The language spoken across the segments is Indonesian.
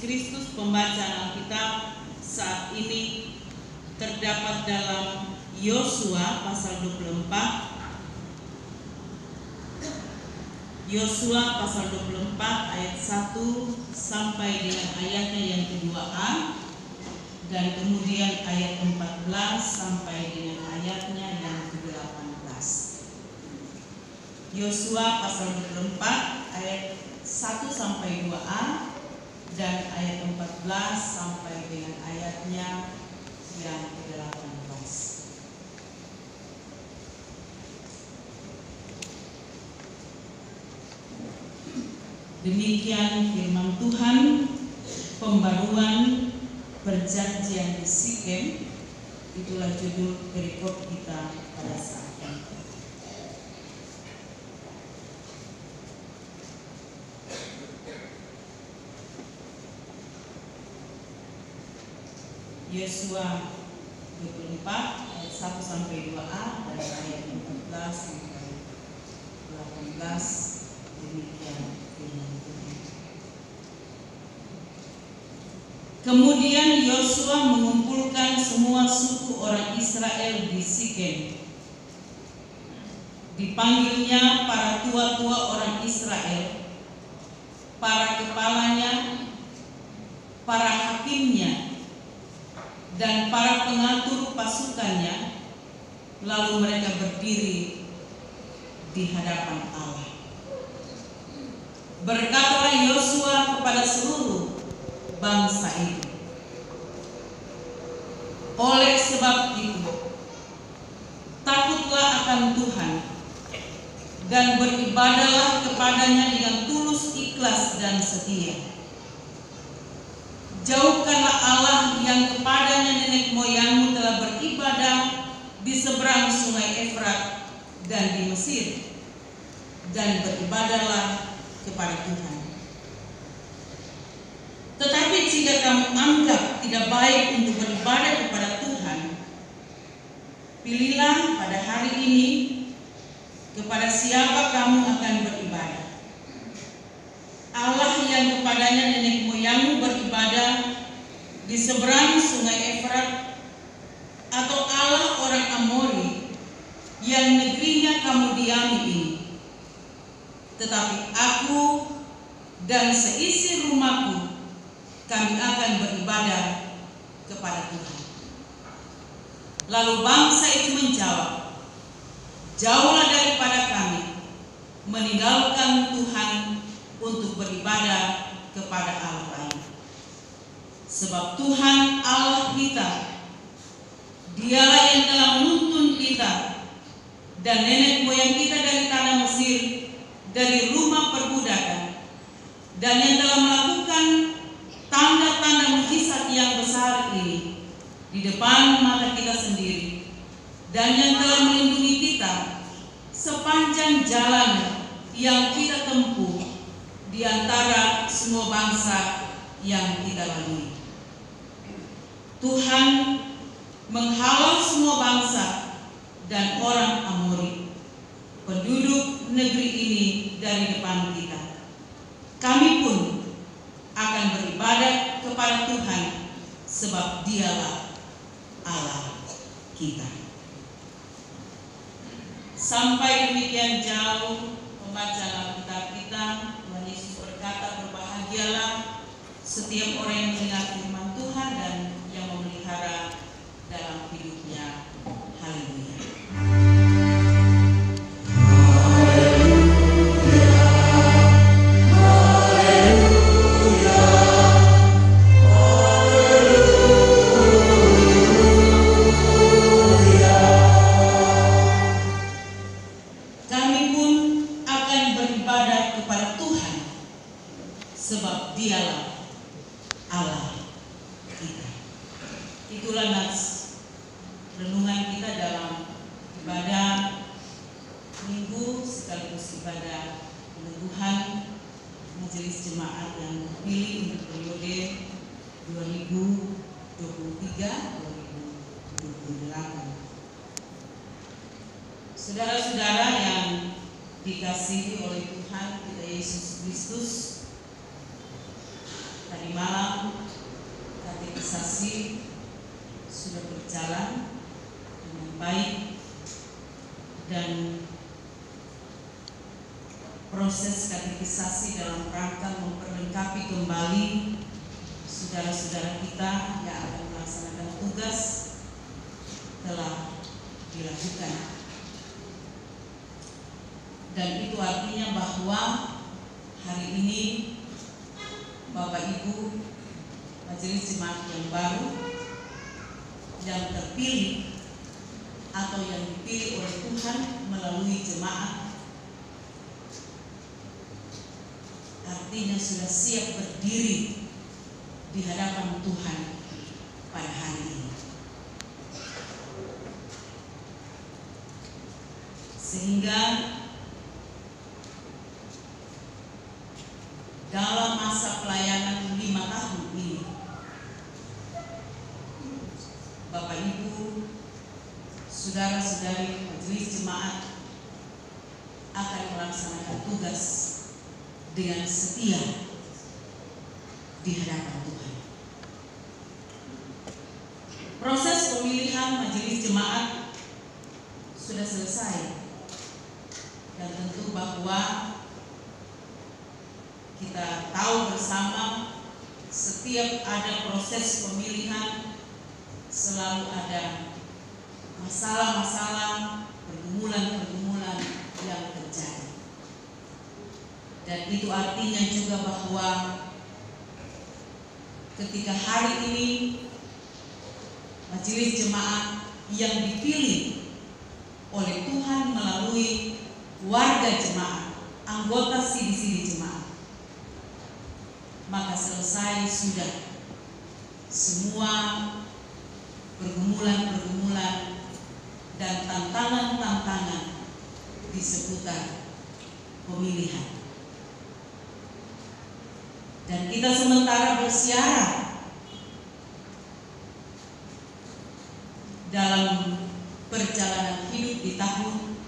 Kristus. Pembacaan Alkitab saat ini terdapat dalam Yosua pasal 24. Yosua pasal 24 ayat 1 sampai dengan ayatnya yang kedua A, dan kemudian ayat 14 sampai dengan ayatnya yang ke-18. Yosua pasal 24 ayat 1 sampai 2a dan ayat 14 sampai dengan ayatnya yang ke-18. Demikian firman Tuhan. Pembaruan perjanjian di Sikem, itulah judul perikop kita pada saat ini. Yosua 24 ayat 1 sampai 2a dan ayat 14 sampai 18. Demikian firman Tuhan. Kemudian Yosua mengumpulkan semua suku orang Israel di Sikem. Dipanggilnya para tua-tua orang Israel, para kepalanya, para hakimnya, dan para pengatur pasukannya. Lalu mereka berdiri di hadapan Allah. Berkatalah Yosua kepada seluruh bangsa itu, oleh sebab itu takutlah akan Tuhan dan beribadahlah kepadanya dengan tulus, ikhlas, dan setia. Jauhkanlah Allah yang kepadanya nenek moyangmu telah beribadah di seberang sungai Efrat dan di Mesir, dan beribadahlah kepada Tuhan. Tetapi jika kamu anggap tidak baik untuk beribadah kepada Tuhan, pilihlah pada hari ini kepada siapa kamu akan beribadah. Allah yang kepadanya nenek moyangmu beribadah di seberang sungai Efrat, atau Allah orang Amori yang negerinya kamu diami ini. Tetapi aku dan seisi rumahku, kami akan beribadah kepada Tuhan. Lalu bangsa itu menjawab, jauhlah daripada kami, meninggalkan Tuhan untuk beribadah kepada Allah lain. Sebab Tuhan Allah kita, Dialah yang telah menuntun kita dan nenek moyang kita dari tanah Mesir, dari rumah perbudakan, dan yang telah melakukan tanda-tanda mukjizat yang besar ini di depan mata kita sendiri, dan yang telah melindungi kita sepanjang jalan yang kita tempuh di antara semua bangsa yang kita lalui. Tuhan menghalau semua bangsa dan orang Amori, penduduk negeri ini, dari depan kita. Kami pun akan beribadah kepada Tuhan, sebab Dialah Allah kita. Sampai demikian jauh pembacaan Alkitab kita. Tuhan Yesus berkata, berbahagialah setiap orang yang mendengar firman Tuhan dan yang memelihara dalam hidupnya. Haleluya. Sebab Dialah Allah kita. Itulah nats renungan kita dalam ibadah minggu sekaligus ibadah peneguhan majelis jemaat yang terpilih untuk periode 2023-2028. Saudara-saudara yang dikasihi oleh Tuhan kita Yesus Kristus, tadi malam katekisasi sudah berjalan dengan baik dan proses katekisasi dalam rangka memperlengkapi kembali saudara-saudara kita yang akan melaksanakan tugas telah dilakukan. Dan itu artinya bahwa hari ini Bapak Ibu Majelis Jemaat yang baru yang terpilih atau yang dipilih oleh Tuhan melalui jemaat artinya sudah siap berdiri di hadapan Tuhan pada hari ini. Sehingga dalam masa pelayanan 5 tahun ini, Bapak Ibu, saudara-saudari majelis jemaat akan melaksanakan tugas dengan setia di hadapan Tuhan. Proses pemilihan majelis jemaat sudah selesai dan tentu bahwa kita tahu bersama setiap ada proses pemilihan selalu ada masalah-masalah, pergumulan-pergumulan yang terjadi. Dan itu artinya juga bahwa ketika hari ini majelis jemaat yang dipilih oleh Tuhan melalui warga jemaat, anggota sidi-sidi jemaat, maka selesai sudah semua pergumulan-pergumulan dan tantangan-tantangan di seputar pemilihan. Dan kita sementara bersiaran dalam perjalanan hidup di tahun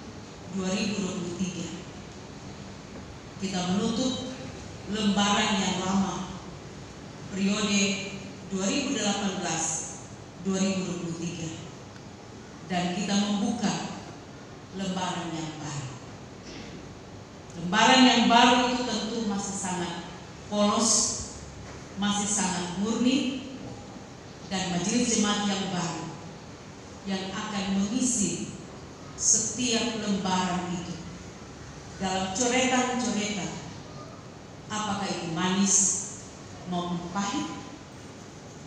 2023. Kita menutup lembaran yang lama, periode 2018-2023, dan kita membuka lembaran yang baru. Lembaran yang baru itu tentu masih sangat polos, masih sangat murni, dan majelis jemaat yang baru yang akan mengisi setiap lembaran itu dalam coretan-coretan, apakah itu manis maupun pahit,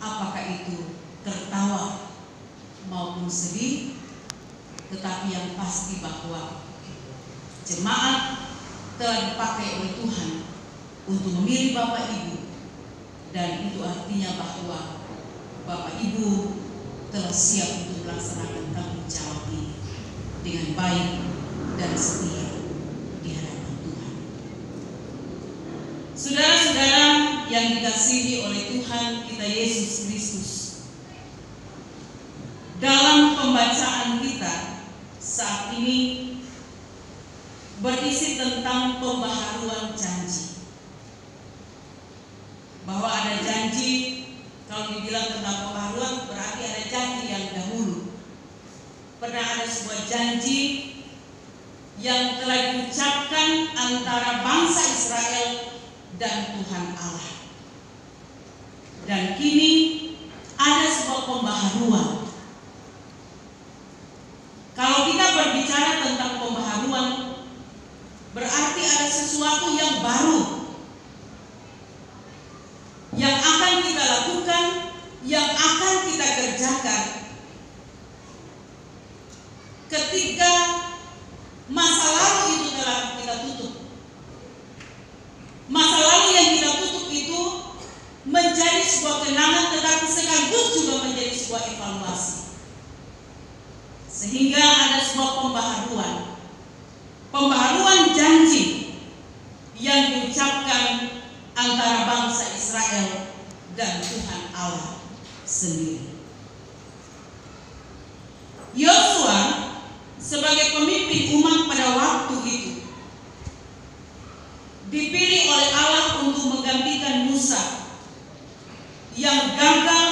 apakah itu tertawa maupun sedih, tetapi yang pasti bahwa jemaat telah dipakai oleh Tuhan untuk memilih Bapak Ibu, dan itu artinya bahwa Bapak Ibu telah siap untuk melaksanakan tanggung jawab ini dengan baik dan setia di hadapan Tuhan. Saudara-saudara yang dikasihi oleh Tuhan kita Yesus Kristus, dalam pembacaan kita saat ini berisi tentang pembaharuan janji. Bahwa ada janji, kalau dibilang tentang pembaharuan berarti ada janji yang dahulu. Pernah ada sebuah janji yang telah diucapkan antara bangsa Israel dan Tuhan Allah. Dan kini ada sebuah pembaharuan. Kalau kita berbicara tentang pembaharuan, berarti ada sesuatu yang baru yang akan kita lakukan, yang akan kita kerjakan ketika masa lalu itu telah kita tutup. Masa lalu yang kita tutup itu menjadi sebuah kenangan, tetapi sekaligus juga menjadi sebuah evaluasi. Sehingga ada sebuah pembaharuan. Pembaharuan janji yang diucapkan antara bangsa Israel dan Tuhan Allah sendiri. Yosua sebagai pemimpin umat pada waktu itu dipilih oleh Allah untuk menggantikan Musa yang gagal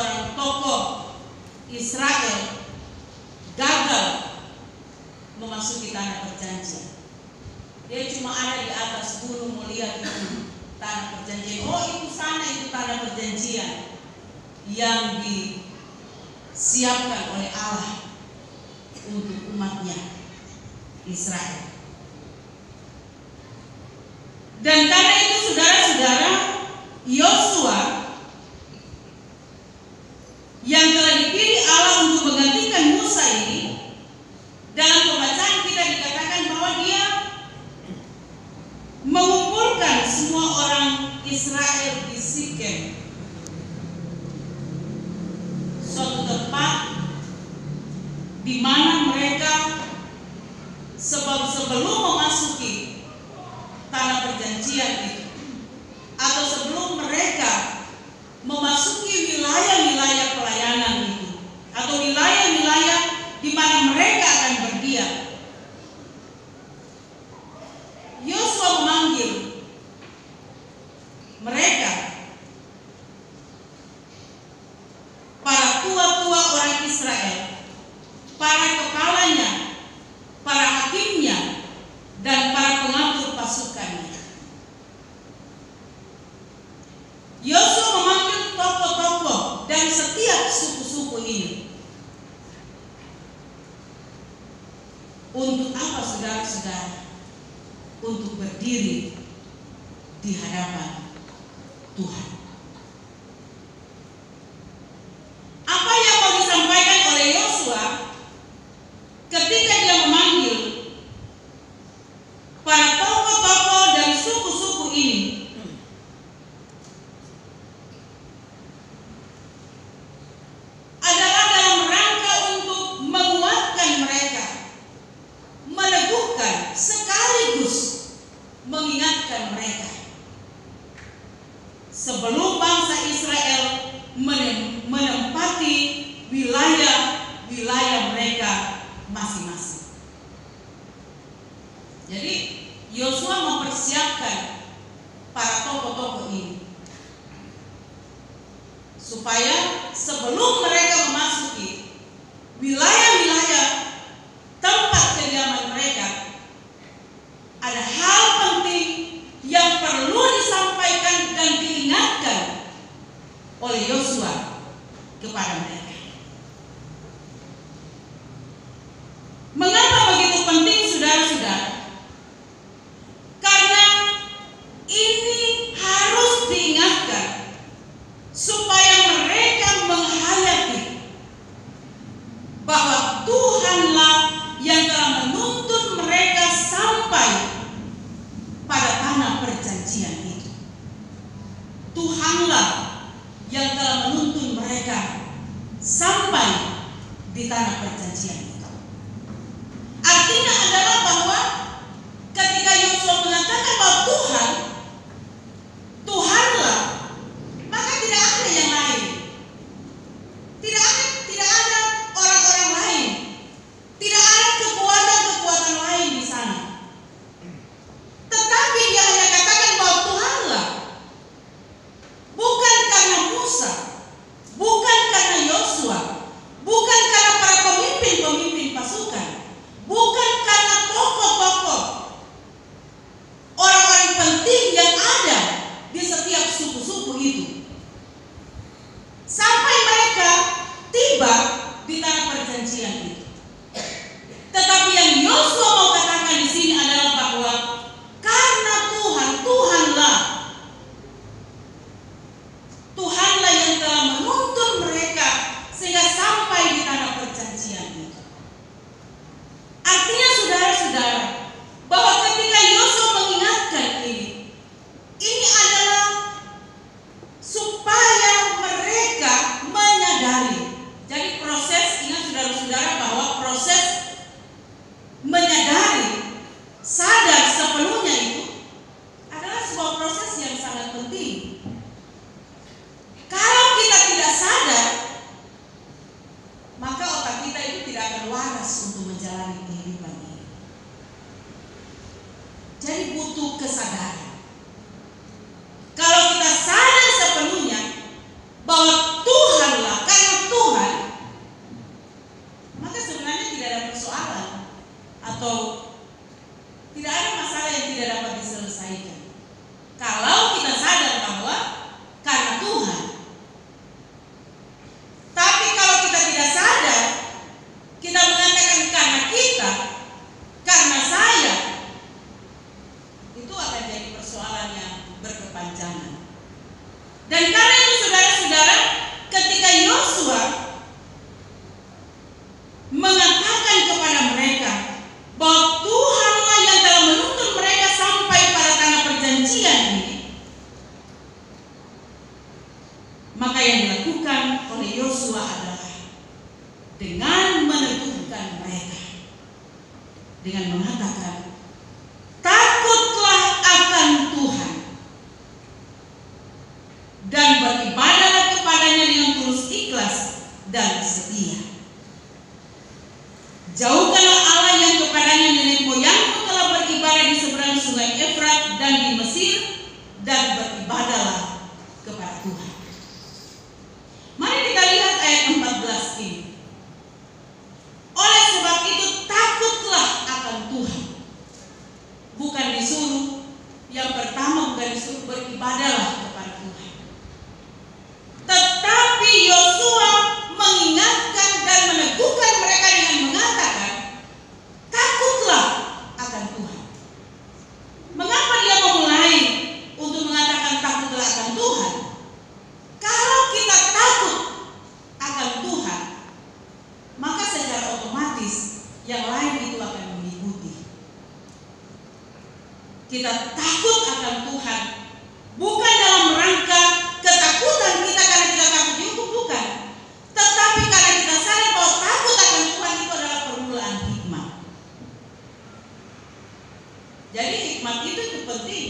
seorang tokoh Israel gagal memasuki tanah perjanjian. Dia cuma ada di atas gunung melihat itu tanah perjanjian. Oh, itu sana, itu tanah perjanjian yang disiapkan oleh Allah untuk umatnya Israel. Dan karena itu saudara-saudara, Yosua yang telah dipilih Allah untuk menggantikan Musa ini, dalam pembacaan kita dikatakan bahwa dia mengumpulkan semua orang Israel di Sikem, suatu tempat di mana mereka sebelum memasuki tanah perjanjian itu, atau sebelum mereka memasuki wilayah-wilayah pelayanan itu, atau wilayah-wilayah di mana mereka akan berdiam, Yosua memanggil mereka, para tua-tua orang Israel, para kepalanya, para hakimnya, dan para pengatur pasukannya. Yosua memanggil tokoh-tokoh dari setiap suku-suku ini. Untuk apa, saudara-saudara? Untuk berdiri di hadapan Tuhan. Apa yang mau disampaikan oleh Yosua ketika dia memanggil para tokoh-tokoh dari suku-suku ini? Adalah dalam rangka untuk menguatkan mereka, meneguhkan sekaligus mengingatkan mereka sebelum bangsa Israel menempati wilayah-wilayah mereka masing-masing. Jadi Yosua mempersiapkan para tokoh-tokoh ini supaya sebelum mereka memasuki wilayah-wilayah tempat kediaman mereka, ada hal penting yang perlu disampaikan dan diingatkan oleh Yosua kepada mereka. Mengapa begitu penting, saudara-saudara? Karena ini harus diingatkan supaya mereka menghayati bahwa Tuhanlah yang telah menuntun mereka sampai pada tanah perjanjian itu. Tuhanlah yang telah menuntun mereka sampai di tanah perjanjian itu. Artinya adalah bahwa ketika Yosua mengatakan bahwa Tuhanlah, maka tidak ada yang lain. Tidak ada orang-orang lain. Tidak ada kekuatan-kekuatan lain di sana. Tetapi dia hanya katakan bahwa Tuhanlah. Bukan karena Musa, bukan karena Yosua, bukan karena para pemimpin pasukan, bukan karena tokoh-tokoh, orang-orang penting yang ada di setiap suku-suku itu, sampai mereka tiba di tanah perjanjian itu. Tetapi yang Yosua mau katakan di sini adalah bahwa karena Tuhanlah yang telah menuntun mereka sehingga sampai di tanah perjanjian itu. Artinya, saudara-saudara, bahwa ketika Yosua mengingatkan ini adalah supaya mereka menyadari. Jadi proses, ingat saudara-saudara, bahwa proses menyadari, sadar sepenuhnya itu adalah sebuah proses yang sangat penting. Kalau kita tidak sadar, maka otak kita itu tidak akan waras untuk menjalani kehidupan ini. Jadi butuh kesadaran. Kalau kita sadar sepenuhnya bahwa Tuhanlah dengan meneguhkan mereka dengan mengatakan, takutlah akan Tuhan dan beribadahlah kepadanya dengan tulus ikhlas dan setia. Jauhkanlah Allah yang kepadanya nenek moyangmu telah beribadah di seberang sungai Efrat dan di Mesir, dan beribadahlah kepada Tuhan. Mari kita lihat ayat 14 ini. Oleh sebab itu takutlah akan Tuhan. Bukan disuruh, yang pertama bukan disuruh beribadahlah kepada Tuhan, tetapi Yosua mengingatkan dan meneguhkan mereka dengan mengatakan, takutlah akan Tuhan. Mengapa dia memulai untuk mengatakan takutlah akan Tuhan? Kalau kita takut akan Tuhan, maka secara otomatis yang lain itu akan mengikuti. Kita takut akan Tuhan bukan dalam rangka ketakutan kita karena kita takut dihukum, bukan. Tetapi karena kita sadar bahwa takut akan Tuhan itu adalah permulaan hikmat. Jadi hikmat itu penting.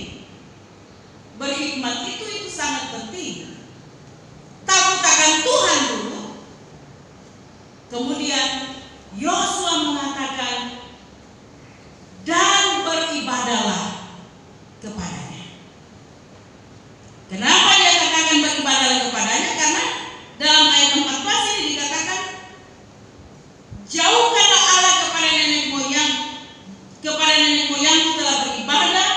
Berhikmat itu sangat penting. Takut akan Tuhan dulu. Kemudian Yosua mengatakan, dan beribadahlah kepadanya. Kenapa dia katakan beribadahlah kepadanya? Karena dalam ayat 14 ini dikatakan, jauhkanlah Allah kepada nenek moyangmu telah beribadah.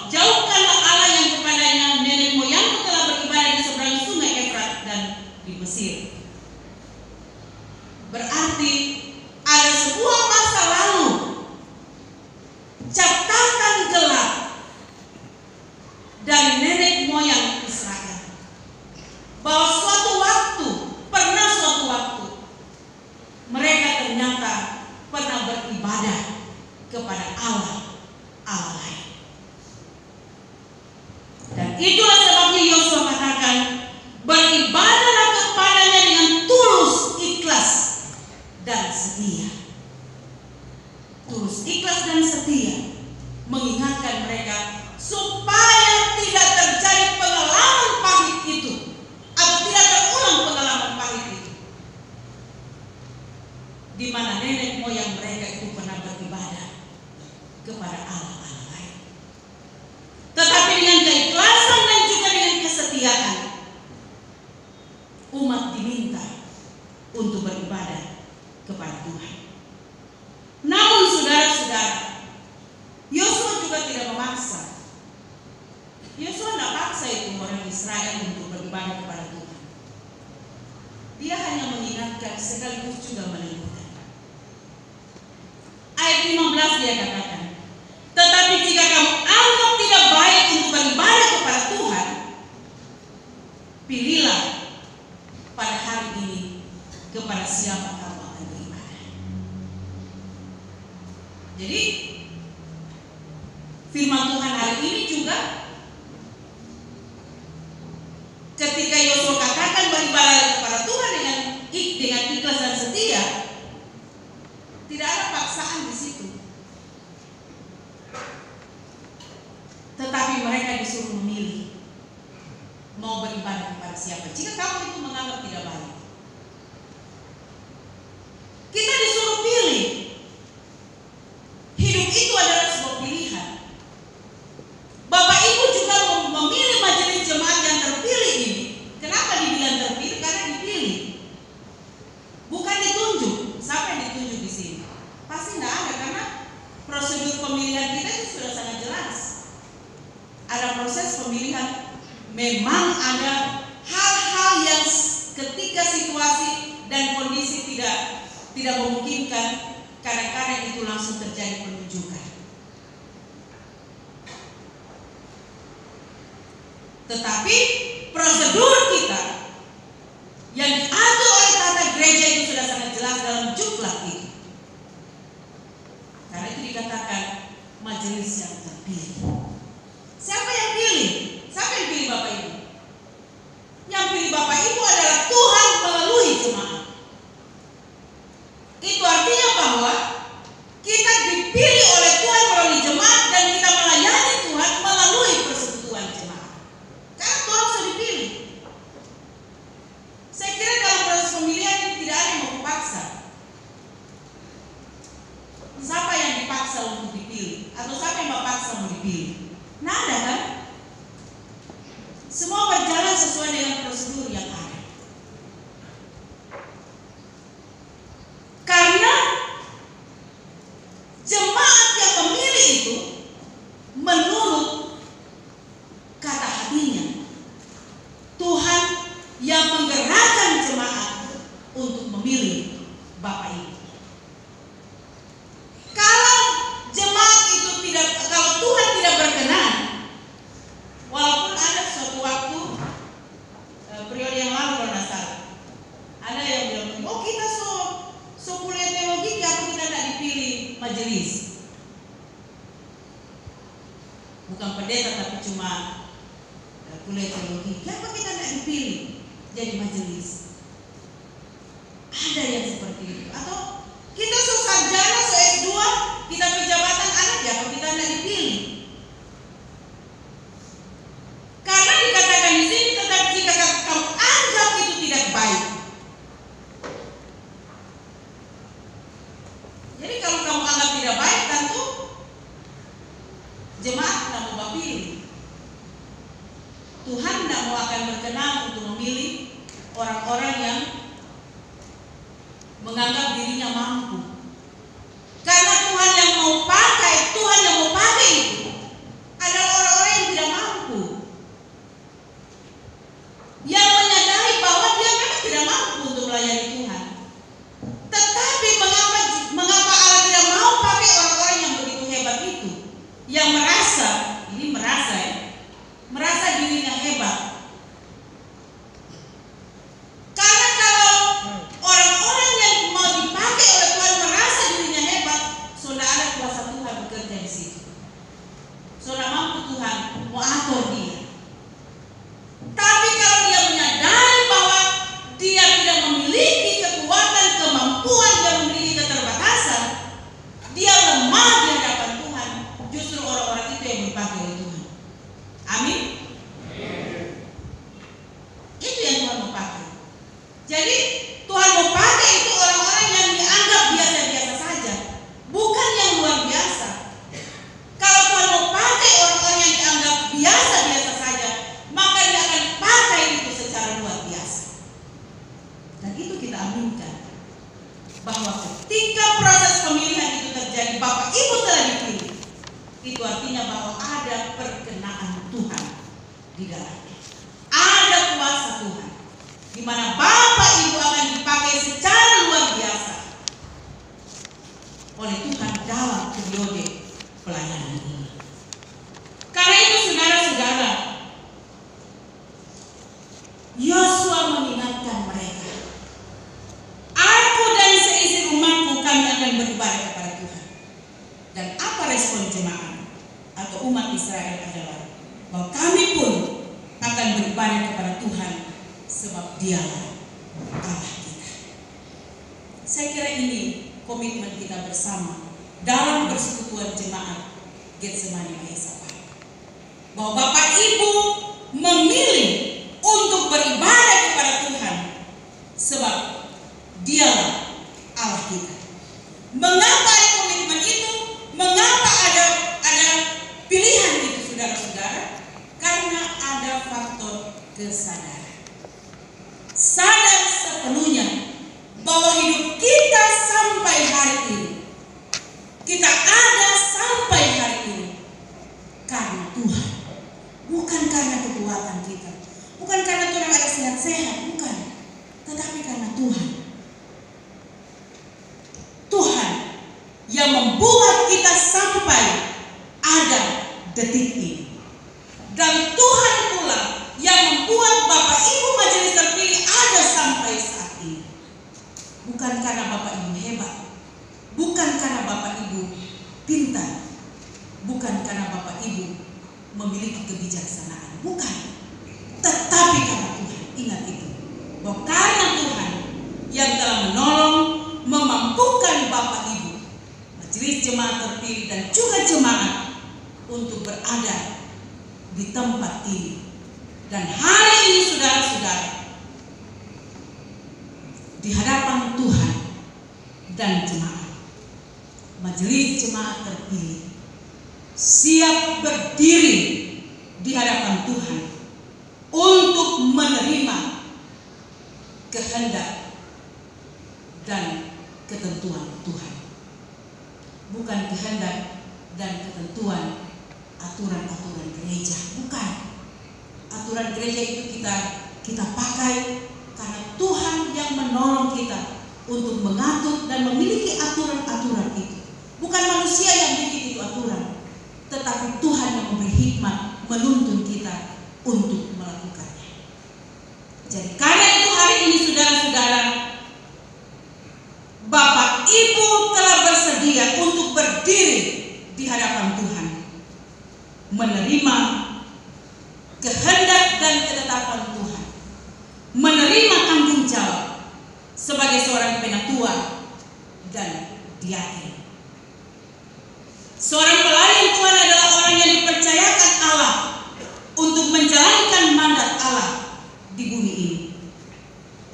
Jauhkanlah Allah yang kepadanya nenek moyangmu telah beribadah di seberang sungai Efrat dan di Mesir. Berarti ada sebuah masa lalu, catatan gelap dari nenek moyang Israel, bahwa suatu waktu mereka ternyata pernah beribadah kepada Allah lain. Dan itulah sebabnya Yosua katakan, beribadahlah kepadanya dengan tulus ikhlas dan setia. Tulus ikhlas dan setia mengingatkan mereka supaya tidak terjadi pengalaman pahit itu, atau tidak terulang pengalaman pahit itu, di mana nenek moyang mereka itu pernah beribadah kepada Allah lain. Tetapi dengan keikhlasan dan juga dengan kesetiaan, umat diminta untuk beribadah kepada Tuhan. Namun saudara-saudara, Yosua juga tidak memaksa. Yosua tidak paksa itu orang Israel untuk beribadah kepada Tuhan. Dia hanya mengingatkan sekaligus juga meneguhkan. Ayat 15 dia katakan, tetapi jika kamu anggap tidak baik untuk beribadah kepada Tuhan, pilihlah pada hari ini kepada siapa kamu akan beribadah. Jadi firman Tuhan hari ini juga, ketika Yosua katakan beribadah kepada Tuhan dengan ikhlas dan setia, tidak ada paksaan di situ. Tetapi mereka disuruh memilih mau beribadah kepada siapa. Jika kamu itu menganggap tidak baik, kita disuruh pilih. Hidup itu adalah sebuah pilihan. Bapak Ibu juga memilih majelis jemaat yang terpilih ini. Kenapa dibilang terpilih? Karena dipilih, bukan ditunjuk. Siapa yang ditunjuk di sini? Pasti tidak ada, karena prosedur pemilihan kita itu sudah sangat jelas. Ada proses pemilihan. Memang ada hal-hal yang ketika situasi dan kondisi tidak memungkinkan, kadang-kadang itu langsung terjadi penunjukan. Tetapi prosedur kita yang diatur oleh tata gereja itu sudah sangat jelas dalam jumlah itu. Karena itu dikatakan majelis yang terpilih. Siapa yang pilih? Siapa yang pilih Bapak Ibu? Yang pilih Bapak Ibu adalah Tuhan melalui jemaat. majelis. Bukan pendeta tapi cuma kuliah teologi. Kenapa kita tidak dipilih jadi majelis? Ada yang seperti itu. Atau kita sarjana, S2, kita pejabatan ada ya, kalau kita tidak dipilih. Karena dikatakan di sini, tetapi jika kamu anggap itu tidak baik. Jadi kalau kamu anggap tidak baik, tentu jemaat tidak mau pilih. Tuhan tidak mau akan berkenan untuk memilih orang-orang yang menganggap dirinya mampu. Karena Tuhan yang mau pakai itu adalah orang-orang yang tidak mampu, yang menyadari bahwa dia memang tidak mampu untuk melayani Tuhan. Tetapi mengapa Allah tidak mau pakai orang-orang yang begitu hebat itu, yang merasa dirinya hebat? Karena kalau orang-orang yang mau dipakai oleh Tuhan merasa dirinya hebat, sudah ada kuasa Tuhan bekerja di situ. Sudah mampu Tuhan mau atur dia. Tapi kalau dia menyadari bahwa dia tidak memiliki kekuatan, kemampuan, dia memiliki keterbatasan, dia lemah di hadapan Tuhan, justru orang-orang itu yang dipakai oleh Tuhan. Amin. Itu yang Tuhan mau pakai. Jadi Tuhan mau pakai itu orang-orang yang dianggap biasa-biasa saja, bukan yang luar biasa. Kalau Tuhan mau pakai orang-orang yang dianggap biasa-biasa saja, maka dia akan pakai itu secara luar biasa. Dan itu kita aminkan, bahwa ketika proses pemilihan itu terjadi, Bapak Ibu telah dipilih. Itu artinya bahwa ada perkenaan Tuhan di dalamnya. Ada kuasa Tuhan, di mana Bapak Ibu akan dipakai secara luar biasa oleh Tuhan dalam periode pelayanan ini. Karena itu saudara-saudara, Yosua mengingatkan mereka, aku dan seisi rumahku kami akan beribadah kepada Tuhan. Dan apa respon jemaat atau umat Israel adalah bahwa kami pun akan beribadah kepada Tuhan, sebab Dialah Allah kita. Saya kira ini komitmen kita bersama dalam persekutuan jemaat Getsemani Mahesapa, bahwa Bapak Ibu memilih untuk beribadah kepada Tuhan sebab Dialah Allah kita. Mengapa ada komitmen itu? Mengapa ada pilihan itu, saudara-saudara? Karena ada faktor kesadaran. Sadar sepenuhnya bahwa hidup kita sampai hari ini, kita ada sampai hari ini karena Tuhan, bukan karena kekuatan kita, bukan karena Tuhan ada sehat-sehat, bukan, tetapi karena Tuhan. Tuhan yang membuat kita sampai ada detik ini. Dan Tuhan pula yang membuat Bapak Ibu majelis terpilih ada sampai saat ini. Bukan karena Bapak Ibu hebat, bukan karena Bapak Ibu pintar, bukan karena Bapak Ibu memiliki kebijaksanaan, bukan. Tetapi karena Tuhan. Ingat itu, bahwa karena Tuhan yang telah menolong, memampukan Bapak Ibu majelis jemaat terpilih dan juga jemaat untuk berada di tempat ini. Dan hari ini saudara-saudara, di hadapan Tuhan dan jemaat, majelis jemaat terpilih siap berdiri di hadapan Tuhan untuk menerima kehendak dan ketentuan Tuhan. Bukan kehendak dan ketentuan aturan-aturan gereja, bukan. Aturan gereja itu kita pakai karena Tuhan yang menolong kita untuk mengatur dan memiliki aturan-aturan itu. Bukan manusia yang bikin itu aturan, tetapi Tuhan yang memberi hikmat menuntun kita untuk melakukannya. Jadi karena itu hari ini saudara-saudara, Bapak Ibu telah bersedia untuk berdiri di hadapan Tuhan, menerima kehendak dan ketetapan Tuhan, menerima tanggung jawab sebagai seorang penatua dan diaken. Seorang pelayan Tuhan adalah orang yang dipercayakan Allah untuk menjalankan mandat Allah di bumi ini.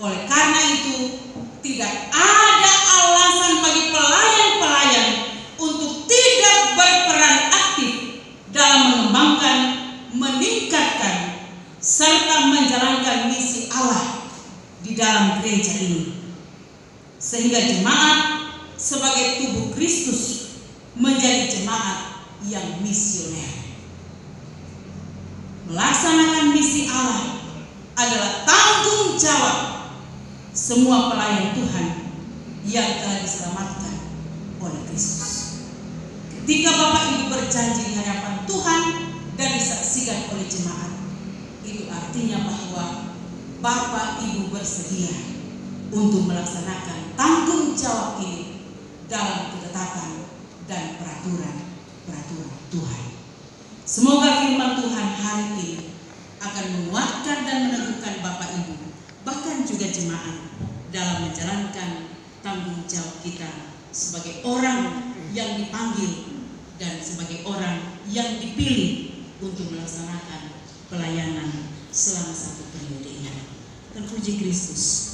Oleh karena itu, tidak ada alasan bagi pelayan-pelayan untuk tidak berperan aktif dalam mengembangkan, meningkatkan, serta menjalankan misi Allah di dalam gereja ini. Sehingga jemaat sebagai tubuh Kristus menjadi jemaat yang misioner. Melaksanakan misi Allah adalah tanggung jawab semua pelayan Tuhan yang telah diselamatkan oleh Kristus. Ketika Bapak Ibu berjanji di hadapan Tuhan dan disaksikan oleh jemaat, itu artinya bahwa Bapak Ibu bersedia untuk melaksanakan tanggung jawab ini dalam ketetapan dan peraturan Tuhan. Semoga firman Tuhan hari ini akan menguatkan dan meneguhkan Bapak Ibu, bahkan juga jemaat, dalam menjalankan tanggung jawab kita sebagai orang yang dipanggil dan sebagai orang yang dipilih untuk melaksanakan pelayanan selama 1 periode ini. Terpuji Kristus.